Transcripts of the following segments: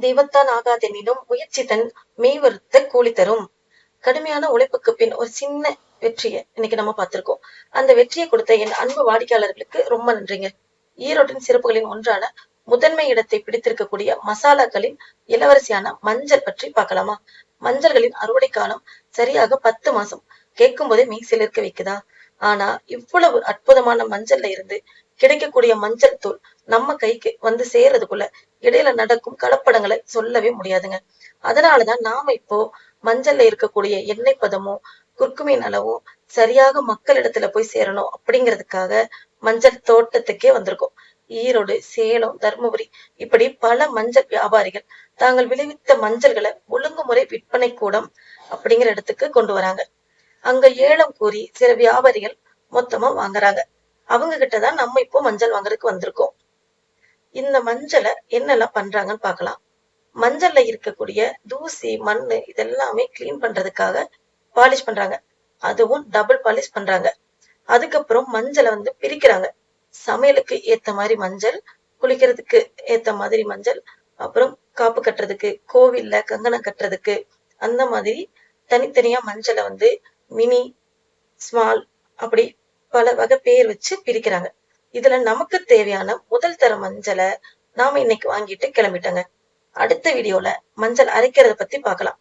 தெய்வத்தான் ஆகாதெனினும் முயற்சி தன் மெய்வருத்த கூலி தரும். கடுமையான உழைப்புக்கு பின் ஒரு சின்ன வெற்றியை இன்னைக்கு நம்ம பார்த்திருக்கோம். அந்த வெற்றியை கொடுத்த என் அன்பு வாடிக்கையாளர்களுக்கு ரொம்ப நன்றிங்க. ஈரோட்டின் சிறப்புகளின் ஒன்றான முதன்மை இடத்தை பிடித்திருக்கக்கூடிய மசாலாக்களின் இளவரசியான மஞ்சள் பற்றி பார்க்கலாமா? மஞ்சள்களின் அறுவடை காலம் சரியாக 10 மாசம். கேட்கும் போதே மெய் சிலிர்க்க வைக்குதா? ஆனா இவ்வளவு அற்புதமான மஞ்சள்ல இருந்து கிடைக்கக்கூடிய மஞ்சள் தூள் நம்ம கைக்கு வந்து சேர்றதுக்குள்ள இடையில நடக்கும் கலப்படங்களை சொல்லவே முடியாதுங்க. அதனாலதான் நாம இப்போ மஞ்சள்ல இருக்கக்கூடிய எண்ணெய் பதமும் குர்குமின் அளவும் சரியாக மக்களிடத்துல போய் சேரணும் அப்படிங்கிறதுக்காக மஞ்சள் தோட்டத்துக்கே வந்திருக்கோம். ஈரோடு, சேலம், தர்மபுரி இப்படி பல மஞ்சள் வியாபாரிகள் தாங்கள் விளைவித்த மஞ்சள்களை ஒழுங்குமுறை விற்பனை கூடம் அப்படிங்கிற இடத்துக்கு கொண்டு வராங்க. அங்க ஏலம் கூறி சில வியாபாரிகள் மொத்தமா வாங்குறாங்க. அவங்க கிட்டதான் நம்ம இப்போ மஞ்சள் வாங்குறதுக்கு வந்திருக்கோம். இந்த மஞ்சளை என்னெல்லாம் பண்றாங்கன்னு பார்க்கலாம். மஞ்சள்ல இருக்கக்கூடிய தூசி, மண்ணு இதெல்லாமே கிளீன் பண்றதுக்காக பாலிஷ் பண்றாங்க. அதுவும் டபுள் பாலிஷ் பண்றாங்க. அதுக்கப்புறம் மஞ்சளை பிரிக்கிறாங்க. சமையலுக்கு ஏத்த மாதிரி மஞ்சள், குளிக்கிறதுக்கு ஏத்த மாதிரி மஞ்சள், அப்புறம் காப்பு கட்டுறதுக்கு, கோவில்ல கங்கணம் கட்டுறதுக்கு, அந்த மாதிரி தனித்தனியா மஞ்சளை மினி, ஸ்மால் அப்படி பல வகை பேர் வச்சு பிரிக்கிறாங்க. இதுல நமக்கு தேவையான முதல் தர மஞ்சளை நாம இன்னைக்கு வாங்கிட்டு கிளம்பிட்டோங்க. அடுத்த வீடியோல மஞ்சள் அரைக்கிறத பத்தி பார்க்கலாம்.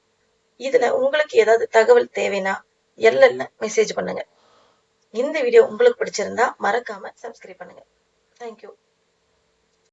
இதுல உங்களுக்கு ஏதாவது தகவல் தேவைன்னா எல்எல்ல மெசேஜ் பண்ணுங்க. இந்த வீடியோ உங்களுக்கு பிடிச்சிருந்தா மறக்காம சப்ஸ்கிரைப் பண்ணுங்க. தேங்க்யூ.